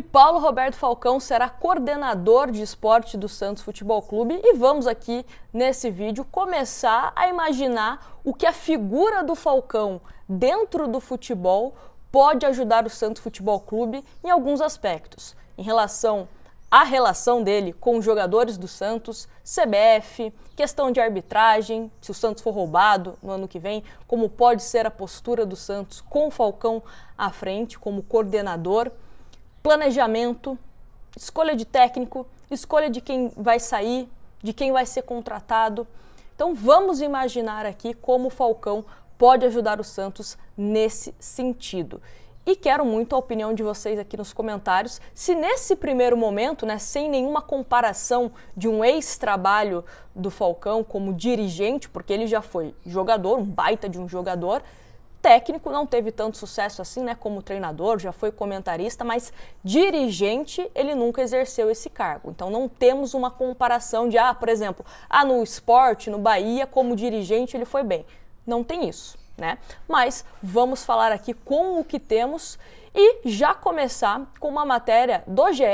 Paulo Roberto Falcão será coordenador de esporte do Santos Futebol Clube e vamos aqui, nesse vídeo, começar a imaginar o que a figura do Falcão dentro do futebol pode ajudar o Santos Futebol Clube em alguns aspectos, em relação à relação dele com os jogadores do Santos, CBF, questão de arbitragem, se o Santos for roubado no ano que vem, como pode ser a postura do Santos com o Falcão à frente como coordenador, planejamento, escolha de técnico, escolha de quem vai sair, de quem vai ser contratado. Então vamos imaginar aqui como o Falcão pode ajudar o Santos nesse sentido. E quero muito a opinião de vocês aqui nos comentários, se nesse primeiro momento, sem nenhuma comparação de um ex-trabalho do Falcão como dirigente, porque ele já foi jogador, um baita de um jogador, técnico, não teve tanto sucesso assim, como treinador, já foi comentarista, mas dirigente ele nunca exerceu esse cargo. Então não temos uma comparação de, por exemplo, no Sport, no Bahia, como dirigente ele foi bem. Não tem isso, Mas vamos falar aqui com o que temos e já começar com uma matéria do GE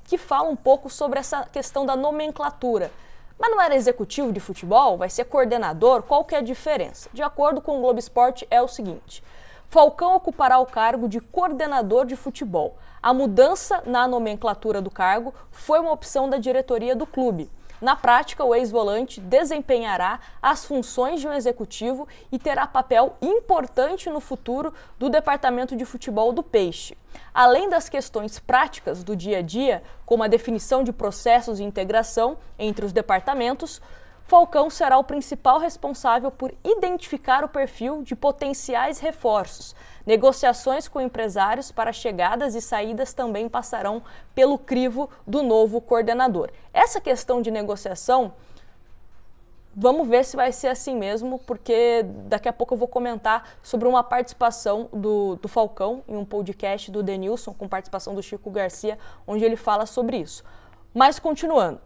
que fala um pouco sobre essa questão da nomenclatura. Mas não era executivo de futebol? Vai ser coordenador? Qual que é a diferença? De acordo com o Globo Esporte, é o seguinte: Falcão ocupará o cargo de coordenador de futebol. A mudança na nomenclatura do cargo foi uma opção da diretoria do clube. Na prática, o ex-volante desempenhará as funções de um executivo e terá papel importante no futuro do departamento de futebol do Peixe. Além das questões práticas do dia a dia, como a definição de processos de integração entre os departamentos, Falcão será o principal responsável por identificar o perfil de potenciais reforços. Negociações com empresários para chegadas e saídas também passarão pelo crivo do novo coordenador. Essa questão de negociação, vamos ver se vai ser assim mesmo, porque daqui a pouco eu vou comentar sobre uma participação do Falcão em um podcast do Denilson, com participação do Chico Garcia, onde ele fala sobre isso. Mas continuando.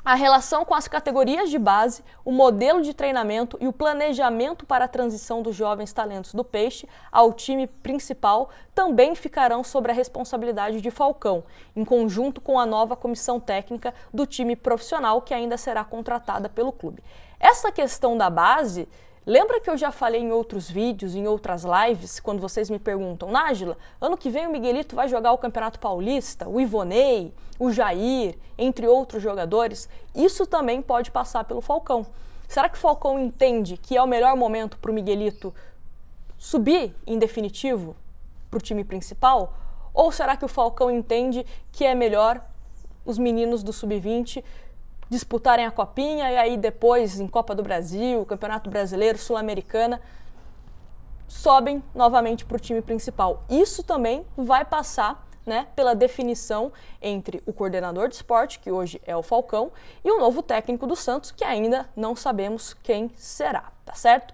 A relação com as categorias de base, o modelo de treinamento e o planejamento para a transição dos jovens talentos do Peixe ao time principal também ficarão sob a responsabilidade de Falcão, em conjunto com a nova comissão técnica do time profissional que ainda será contratada pelo clube. Essa questão da base, lembra que eu já falei em outros vídeos, em outras lives, quando vocês me perguntam, Nájila, ano que vem o Miguelito vai jogar o Campeonato Paulista, o Ivonei, o Jair, entre outros jogadores? Isso também pode passar pelo Falcão. Será que o Falcão entende que é o melhor momento para o Miguelito subir, em definitivo, para o time principal? Ou será que o Falcão entende que é melhor os meninos do Sub-20 disputarem a Copinha e aí depois, em Copa do Brasil, Campeonato Brasileiro, Sul-Americana, sobem novamente para o time principal? Isso também vai passar pela definição entre o coordenador de esporte, que hoje é o Falcão, e o novo técnico do Santos, que ainda não sabemos quem será, tá certo?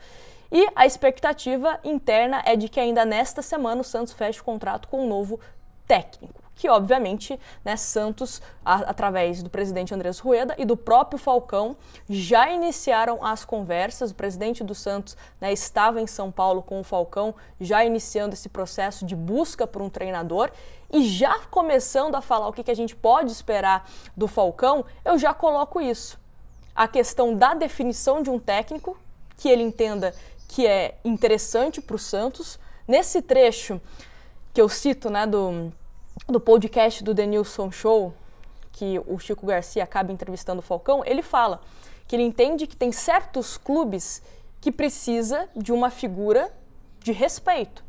E a expectativa interna é de que ainda nesta semana o Santos feche o contrato com um novo técnico, que obviamente Santos, através do presidente Andrés Rueda e do próprio Falcão, já iniciaram as conversas. O presidente do Santos estava em São Paulo com o Falcão, já iniciando esse processo de busca por um treinador e já começando a falar o que a gente pode esperar do Falcão. Eu já coloco isso, a questão da definição de um técnico que ele entenda que é interessante para o Santos. Nesse trecho que eu cito do podcast do Denilson Show, que o Chico Garcia acaba entrevistando o Falcão, ele fala que ele entende que tem certos clubes que precisa de uma figura de respeito.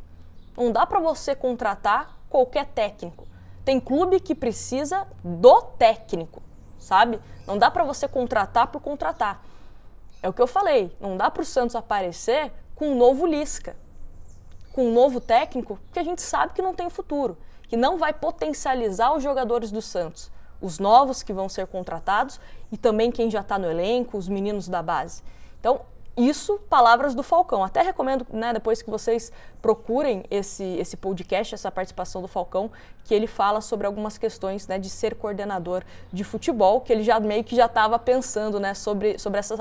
Não dá para você contratar qualquer técnico. Tem clube que precisa do técnico, sabe? Não dá para você contratar por contratar. É o que eu falei, não dá para o Santos aparecer com um novo Lisca, com um novo técnico que a gente sabe que não tem futuro, que não vai potencializar os jogadores do Santos, os novos que vão ser contratados e também quem já está no elenco, os meninos da base. Então, isso, palavras do Falcão. Até recomendo, depois que vocês procurem esse podcast, essa participação do Falcão, que ele fala sobre algumas questões de ser coordenador de futebol, que ele já meio que já estava pensando sobre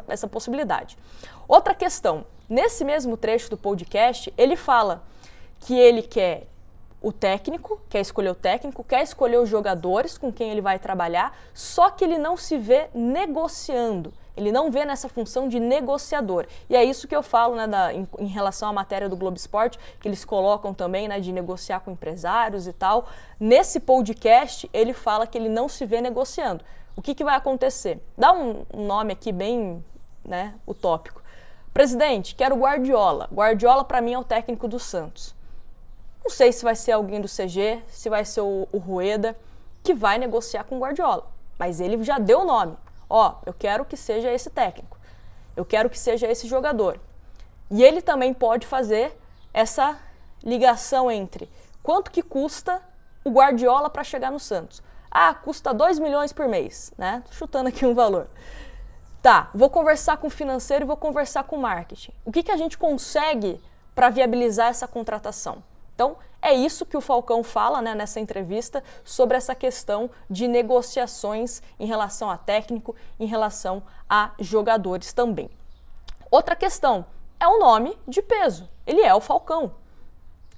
essa possibilidade. Outra questão, nesse mesmo trecho do podcast, ele fala que ele quer o técnico, quer escolher o técnico, quer escolher os jogadores com quem ele vai trabalhar, só que ele não se vê negociando. Ele não vê nessa função de negociador. E é isso que eu falo, né, em relação à matéria do Globo Esporte, que eles colocam também, né, de negociar com empresários e tal. Nesse podcast, ele fala que ele não se vê negociando. O que vai acontecer? Dá um nome aqui bem, né, utópico. Presidente, quero Guardiola. Guardiola, para mim, é o técnico do Santos. Não sei se vai ser alguém do CG, se vai ser o Rueda, que vai negociar com o Guardiola. Mas ele já deu o nome. Ó, eu quero que seja esse técnico, eu quero que seja esse jogador. E ele também pode fazer essa ligação entre quanto que custa o Guardiola para chegar no Santos. Ah, custa 2 milhões por mês, né? Tô chutando aqui um valor. Tá, vou conversar com o financeiro e vou conversar com o marketing. O que a gente consegue para viabilizar essa contratação? Então, é isso que o Falcão fala, né, nessa entrevista sobre essa questão de negociações em relação a técnico, em relação a jogadores também. Outra questão é o nome de peso. Ele é o Falcão.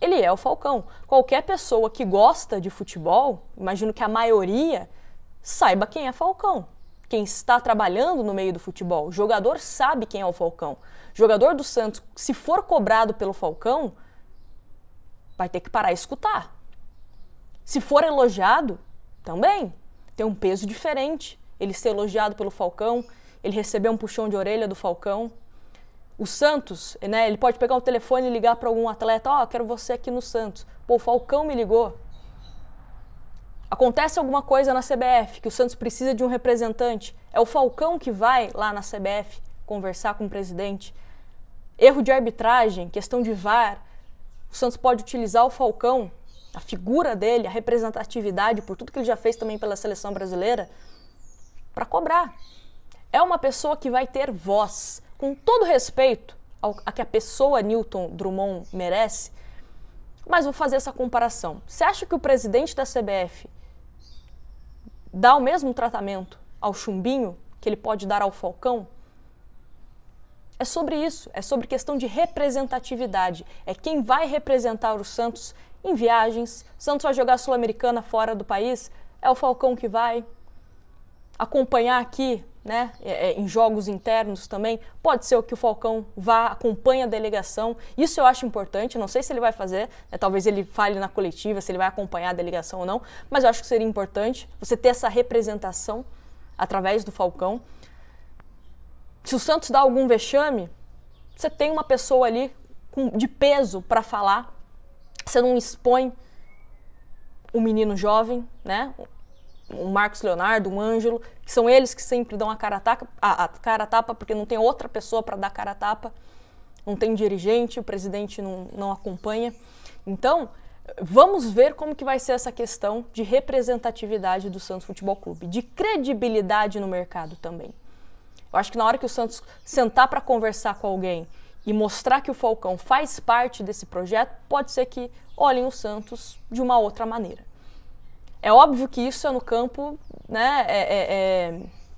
Ele é o Falcão. Qualquer pessoa que gosta de futebol, imagino que a maioria, saiba quem é Falcão. Quem está trabalhando no meio do futebol. O jogador sabe quem é o Falcão. O jogador do Santos, se for cobrado pelo Falcão, vai ter que parar e escutar. Se for elogiado, também tem um peso diferente. Ele ser elogiado pelo Falcão, ele receber um puxão de orelha do Falcão. O Santos, né, ele pode pegar o telefone e ligar para algum atleta, ó, quero você aqui no Santos. Pô, o Falcão me ligou. Acontece alguma coisa na CBF, que o Santos precisa de um representante. É o Falcão que vai lá na CBF conversar com o presidente. Erro de arbitragem, questão de VAR. O Santos pode utilizar o Falcão, a figura dele, a representatividade, por tudo que ele já fez também pela seleção brasileira, para cobrar. É uma pessoa que vai ter voz, com todo respeito a que a pessoa Newton Drummond merece, mas vou fazer essa comparação. Você acha que o presidente da CBF dá o mesmo tratamento ao chumbinho que ele pode dar ao Falcão? É sobre isso, é sobre questão de representatividade. É quem vai representar o Santos em viagens. O Santos vai jogar a Sul-Americana fora do país, é o Falcão que vai acompanhar aqui, né, em jogos internos também. Pode ser o que o Falcão vá, acompanha a delegação. Isso eu acho importante, não sei se ele vai fazer, né, talvez ele fale na coletiva se ele vai acompanhar a delegação ou não, mas eu acho que seria importante você ter essa representação através do Falcão. Se o Santos dá algum vexame, você tem uma pessoa ali de peso para falar, você não expõe o menino jovem, né? Um Marcos Leonardo, um Ângelo, que são eles que sempre dão a cara a tapa, porque não tem outra pessoa para dar cara a tapa, não tem dirigente, o presidente não acompanha. Então, vamos ver como que vai ser essa questão de representatividade do Santos Futebol Clube, de credibilidade no mercado também. Eu acho que na hora que o Santos sentar para conversar com alguém e mostrar que o Falcão faz parte desse projeto, pode ser que olhem o Santos de uma outra maneira. É óbvio que isso é no campo, né,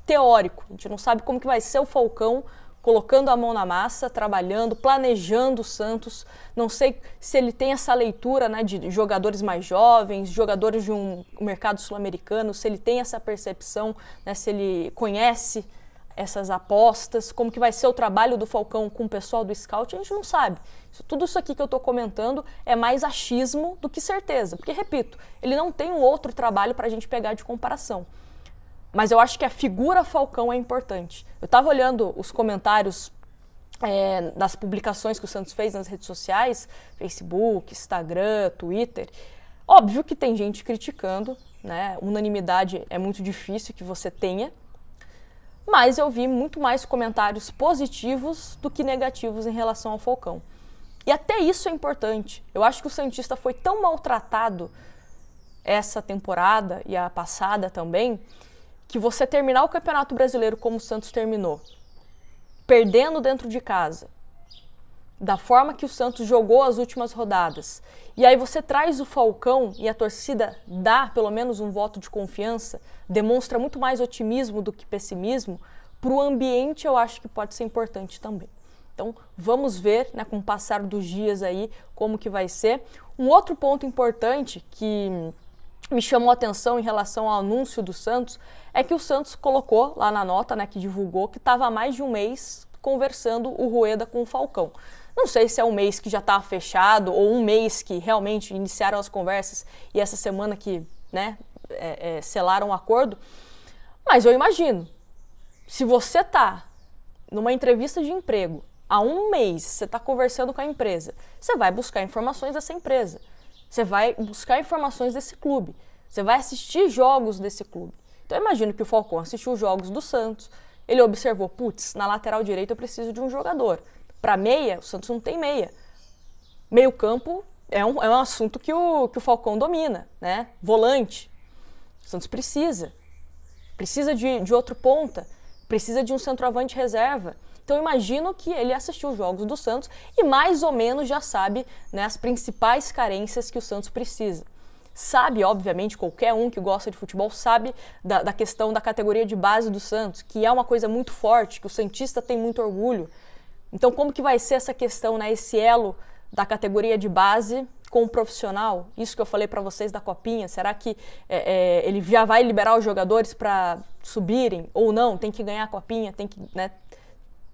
teórico. A gente não sabe como que vai ser o Falcão colocando a mão na massa, trabalhando, planejando o Santos. Não sei se ele tem essa leitura, né, de jogadores mais jovens, jogadores de um mercado sul-americano, se ele tem essa percepção, né, se ele conhece essas apostas, como que vai ser o trabalho do Falcão com o pessoal do scout, a gente não sabe. Tudo isso aqui que eu estou comentando é mais achismo do que certeza, porque, repito, ele não tem um outro trabalho para a gente pegar de comparação. Mas eu acho que a figura Falcão é importante. Eu estava olhando os comentários das publicações que o Santos fez nas redes sociais, Facebook, Instagram, Twitter. Óbvio que tem gente criticando, né? Unanimidade é muito difícil que você tenha, mas eu vi muito mais comentários positivos do que negativos em relação ao Falcão. E até isso é importante. Eu acho que o santista foi tão maltratado essa temporada e a passada também, que você terminar o Campeonato Brasileiro como o Santos terminou, perdendo dentro de casa, da forma que o Santos jogou as últimas rodadas, e aí você traz o Falcão e a torcida dá pelo menos um voto de confiança, demonstra muito mais otimismo do que pessimismo, para o ambiente eu acho que pode ser importante também. Então vamos ver, né, com o passar dos dias aí como que vai ser. Um outro ponto importante que me chamou a atenção em relação ao anúncio do Santos é que o Santos colocou lá na nota, né, que divulgou, que estava há mais de um mês conversando o Rueda com o Falcão. Não sei se é um mês que já estava fechado ou um mês que realmente iniciaram as conversas e essa semana que, né, selaram o acordo, mas eu imagino, se você está numa entrevista de emprego, há um mês você está conversando com a empresa, você vai buscar informações dessa empresa, você vai buscar informações desse clube, você vai assistir jogos desse clube. Então eu imagino que o Falcão assistiu os jogos do Santos, ele observou, putz, na lateral direita eu preciso de um jogador. Para meia, o Santos não tem meia. Meio campo é um assunto que o Falcão domina, né? Volante. O Santos precisa de outro ponta, precisa de um centroavante reserva. Então eu imagino que ele assistiu os jogos do Santos e mais ou menos já sabe, né, as principais carências que o Santos precisa. Sabe, obviamente, qualquer um que gosta de futebol sabe da questão da categoria de base do Santos, que é uma coisa muito forte, que o santista tem muito orgulho. Então como que vai ser essa questão, né, esse elo da categoria de base com o profissional? Isso que eu falei para vocês da Copinha, será que ele já vai liberar os jogadores para subirem ou não? Tem que ganhar a Copinha, tem que, né?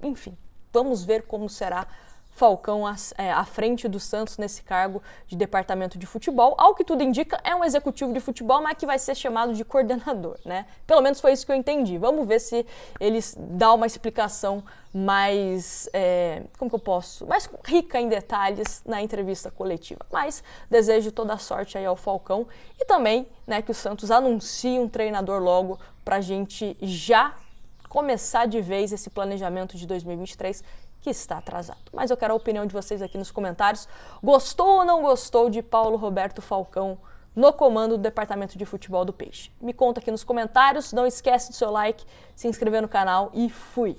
Enfim, vamos ver como será Falcão à frente do Santos nesse cargo de departamento de futebol. Ao que tudo indica, é um executivo de futebol, mas que vai ser chamado de coordenador, né? Pelo menos foi isso que eu entendi. Vamos ver se eles dão uma explicação mais, mais rica em detalhes na entrevista coletiva. Mas desejo toda a sorte aí ao Falcão e também, né, que o Santos anuncie um treinador logo para a gente já começar de vez esse planejamento de 2023 que está atrasado. Mas eu quero a opinião de vocês aqui nos comentários. Gostou ou não gostou de Paulo Roberto Falcão no comando do Departamento de Futebol do Peixe? Me conta aqui nos comentários. Não esquece do seu like, se inscrever no canal e fui!